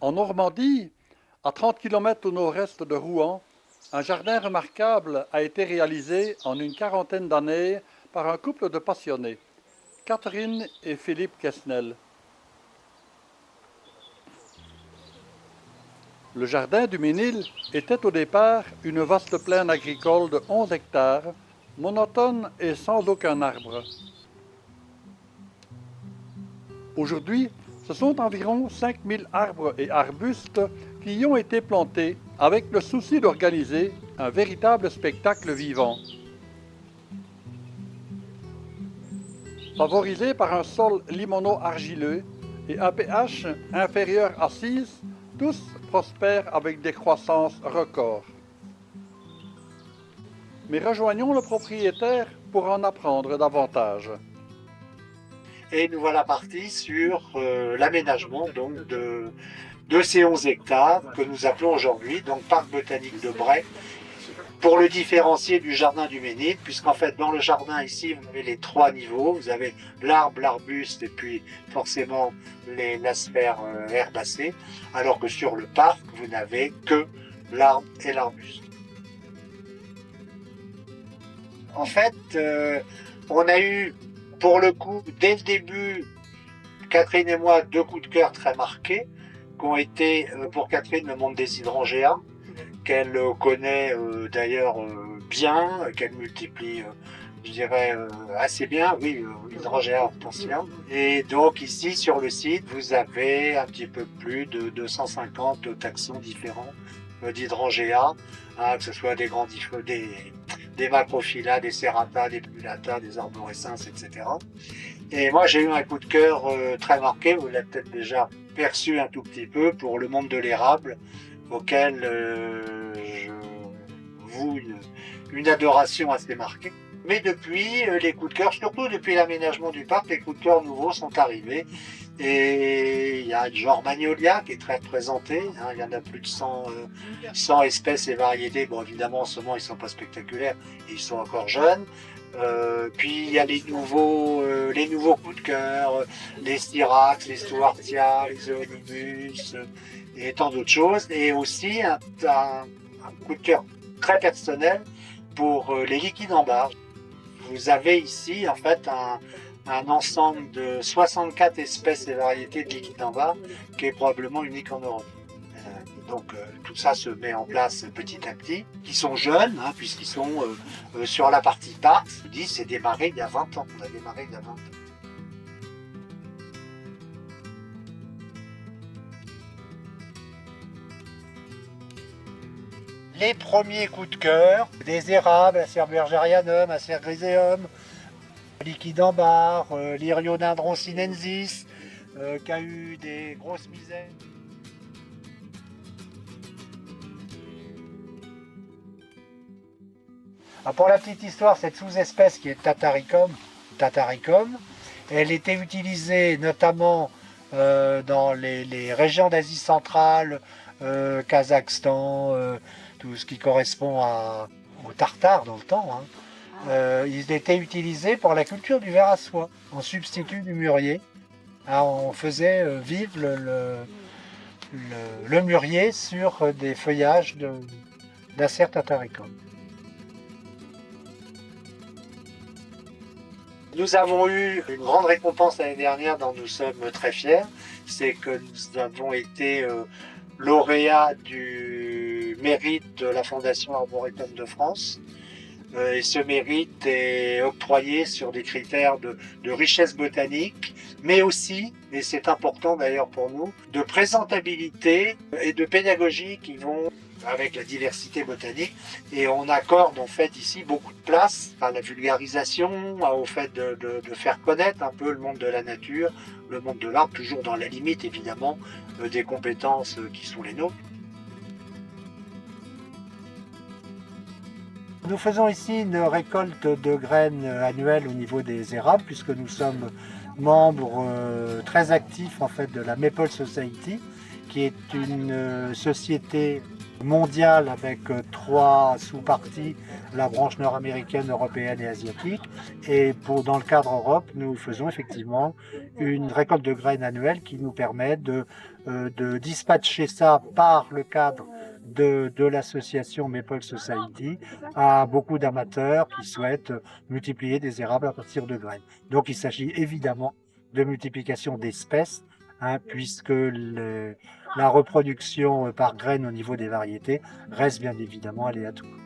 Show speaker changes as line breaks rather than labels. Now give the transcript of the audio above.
En Normandie, à 30 km au nord-est de Rouen, un jardin remarquable a été réalisé en une quarantaine d'années par un couple de passionnés, Catherine et Philippe Quesnel. Le jardin du Ménil était au départ une vaste plaine agricole de 11 hectares, monotone et sans aucun arbre. Aujourd'hui, ce sont environ 5000 arbres et arbustes qui y ont été plantés avec le souci d'organiser un véritable spectacle vivant. Favorisés par un sol limono-argileux et un pH inférieur à 6, tous prospèrent avec des croissances records. Mais rejoignons le propriétaire pour en apprendre davantage.
Et nous voilà partis sur l'aménagement de ces 11 hectares que nous appelons aujourd'hui donc Parc botanique de Bray, pour le différencier du jardin du Ménil, puisqu'en fait dans le jardin ici vous avez les 3 niveaux, vous avez l'arbre, l'arbuste et puis forcément la sphère herbacée, alors que sur le parc vous n'avez que l'arbre et l'arbuste. En fait, on a eu pour le coup dès le début, Catherine et moi, 2 coups de cœur très marqués, qui ont été pour Catherine le monde des hydrangeas, qu'elle connaît d'ailleurs bien, qu'elle multiplie, je dirais, assez bien, oui, hydrogène hortensien. Et donc ici sur le site, vous avez un petit peu plus de 250 taxons différents d'hydrangeas, hein, que ce soit des grands des macrophylla, des serrata, des pullata, des arborescens, etc. Et moi j'ai eu un coup de cœur très marqué, vous l'avez peut-être déjà perçu un tout petit peu, pour le monde de l'érable, auquel je voue une adoration assez marquée. Mais depuis, les coups de cœur, surtout depuis l'aménagement du parc, les coups de cœur nouveaux sont arrivés. Et il y a le genre Magnolia qui est très représenté, hein, il y en a plus de 100 espèces et variétés. Bon, évidemment, en ce moment, ils ne sont pas spectaculaires et ils sont encore jeunes. Puis il y a les nouveaux coups de cœur, les Styrax, les Stewartia, les Euonymus et tant d'autres choses. Et aussi un coup de cœur très personnel pour les liquides en barre. Vous avez ici en fait un ensemble de 64 espèces et variétés de liquides en barre qui est probablement unique en Europe. Donc tout ça se met en place petit à petit. Ils sont jeunes, hein, puisqu'ils sont sur la partie parc. Je vous dis, c'est démarré il y a 20 ans. On a démarré il y a 20 ans. Les premiers coups de cœur, des érables, Acer bergerianum, Acer griseum, liquide en barre, l'Hiriodendron sinensis, qui a eu des grosses misères. Alors pour la petite histoire, cette sous-espèce qui est Tataricum, elle était utilisée notamment dans les régions d'Asie centrale, Kazakhstan, tout ce qui correspond au tartare dans le temps. Hein. Il était utilisé pour la culture du ver à soie, en substitut du mûrier. Alors, on faisait vivre le mûrier sur des feuillages d'Acer tataricum. Nous avons eu une grande récompense l'année dernière dont nous sommes très fiers. C'est que nous avons été lauréats du mérite de la Fondation Arboretum de France. Et ce mérite est octroyé sur des critères de richesse botanique, mais aussi, et c'est important d'ailleurs pour nous, de présentabilité et de pédagogie qui vont avec la diversité botanique, et on accorde en fait ici beaucoup de place à la vulgarisation, au fait de faire connaître un peu le monde de la nature, le monde de l'art, toujours dans la limite évidemment des compétences qui sont les nôtres. Nous faisons ici une récolte de graines annuelle au niveau des érables, puisque nous sommes membres très actifs en fait de la Maple Society, qui est une société mondiale avec 3 sous-parties, la branche nord-américaine, européenne et asiatique. Et dans le cadre Europe, nous faisons effectivement une récolte de graines annuelle qui nous permet de dispatcher ça par le cadre de l'association Maple Society à beaucoup d'amateurs qui souhaitent multiplier des érables à partir de graines. Donc il s'agit évidemment de multiplication d'espèces, puisque la reproduction par graines au niveau des variétés reste bien évidemment aléatoire.